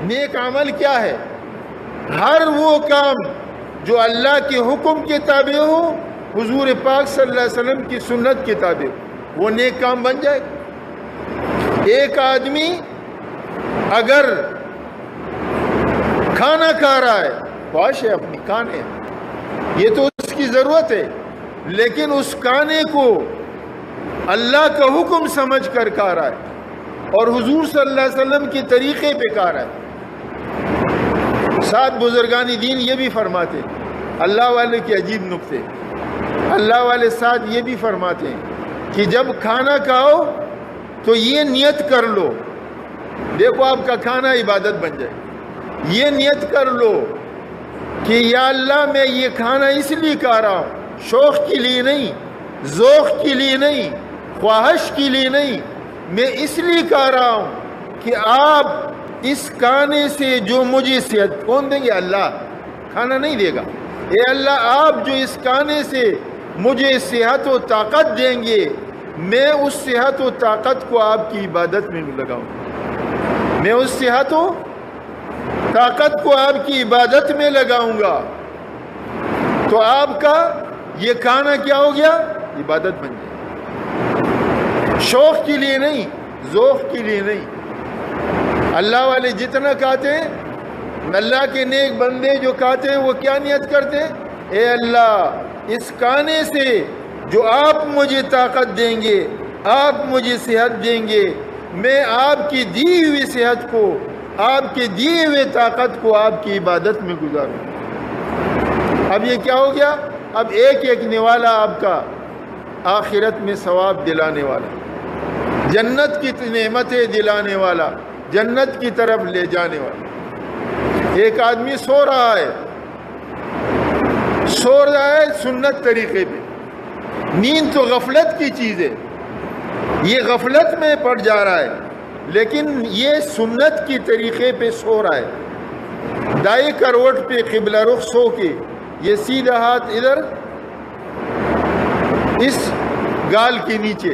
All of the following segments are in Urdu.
نیک عمل کیا ہے؟ ہر وہ کام جو اللہ کے حکم کے تابع ہو، حضور پاک صلی اللہ علیہ وسلم کی سنت کے تابع ہو، وہ نیک کام بن جائے گا۔ ایک آدمی اگر کھانا کھا رہا ہے، خواہش ہے اپنی کھانے، یہ تو اس کی ضرورت ہے، لیکن اس کھانے کو اللہ کا حکم سمجھ کر کھا رہا ہے اور حضور صلی اللہ علیہ وسلم کے طریقے پہ کھا رہا ہے۔ ساتھ بزرگان دین یہ بھی فرماتے ہیں، اللہ والے کے عجیب نقطے، اللہ والے ساتھ یہ بھی فرماتے ہیں کہ جب کھانا کھاؤ تو یہ نیت کر لو، دیکھو آپ کا کھانا عبادت بن جائے، یہ نیت کر لو کہ یا اللہ میں یہ کھانا اس لیے کھا رہا ہوں، شوق کے لیے نہیں، ذوق کے لیے نہیں، خواہش کے لیے نہیں، میں اس لیے کھا رہا ہوں کہ آپ اس کھانے سے جو مجھے صحت، کون دیں گے؟ اللہ، کھانا نہیں دے گا۔ اے اللہ آپ جو اس کھانے سے مجھے صحت و طاقت دیں گے، میں اس صحت و طاقت کو آپ کی عبادت میں لگاؤں، میں اس صحت و طاقت کو آپ کی عبادت میں لگاؤں گا، تو آپ کا یہ کھانا کیا ہو گیا؟ عبادت بن جائے، شوق کے لیے نہیں، ذوق کے لیے نہیں۔ اللہ والے جتنا کھاتے ہیں، اللہ کے نیک بندے جو کھاتے ہیں، وہ کیا نیت کرتے ہیں؟ اے اللہ اس کھانے سے جو آپ مجھے طاقت دیں گے، آپ مجھے صحت دیں گے، میں آپ کی دی ہوئی صحت کو، آپ کے دیے ہوئے طاقت کو آپ کی عبادت میں گزاروں۔ اب یہ کیا ہو گیا؟ اب ایک ایک نوالا آپ کا آخرت میں ثواب دلانے والا، جنت کی نعمتیں دلانے والا، جنت کی طرف لے جانے والا۔ ایک آدمی سو رہا ہے سنت طریقے پہ، نیند تو غفلت کی چیز ہے، یہ غفلت میں پڑ جا رہا ہے، لیکن یہ سنت کی طریقے پہ سو رہا ہے، دائیں کروٹ پہ قبلہ رخ سو کے، یہ سیدھا ہاتھ ادھر اس گال کے نیچے،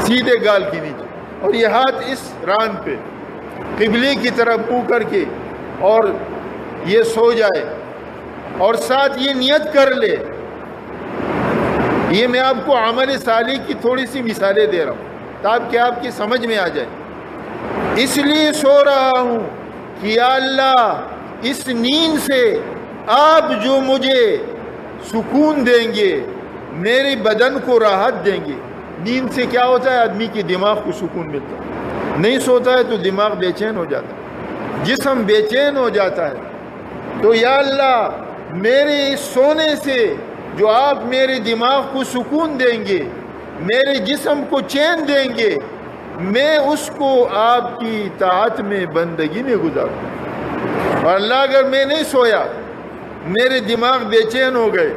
سیدھے گال کے نیچے، اور یہ ہاتھ اس ران پہ قبلے کی طرف منہ کر کے، اور یہ سو جائے، اور ساتھ یہ نیت کر لے۔ یہ میں آپ کو عمل صالح کی تھوڑی سی مثالیں دے رہا ہوں تاکہ آپ کی سمجھ میں آ جائے۔ اس لیے سو رہا ہوں کہ یا اللہ اس نیند سے آپ جو مجھے سکون دیں گے، میرے بدن کو راحت دیں گے۔ نیند سے کیا ہوتا ہے؟ آدمی کے دماغ کو سکون ملتا ہے، نہیں سوتا ہے تو دماغ بے چین ہو جاتا ہے، جسم بے چین ہو جاتا ہے۔ تو یا اللہ میرے اس سونے سے جو آپ میرے دماغ کو سکون دیں گے، میرے جسم کو چین دیں گے، میں اس کو آپ کی اطاعت میں، بندگی میں گزاروں۔ اور اللہ اگر میں نہیں سویا، میرے دماغ بے چین ہو گئے،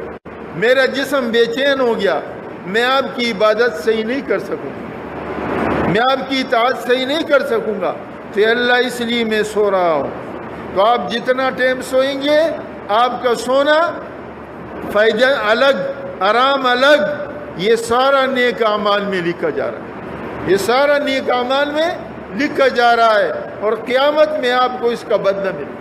میرا جسم بے چین ہو گیا، میں آپ کی عبادت صحیح نہیں کر سکوں گا، میں آپ کی اطاعت صحیح نہیں کر سکوں گا۔ تو اللہ اس لیے میں سو رہا ہوں۔ تو آپ جتنا ٹائم سوئیں گے، آپ کا سونا فائدہ الگ، آرام الگ، یہ سارا نیک اعمال میں لکھا جا رہا ہے، یہ سارا نیک اعمال میں لکھا جا رہا ہے، اور قیامت میں آپ کو اس کا بدلہ ملے۔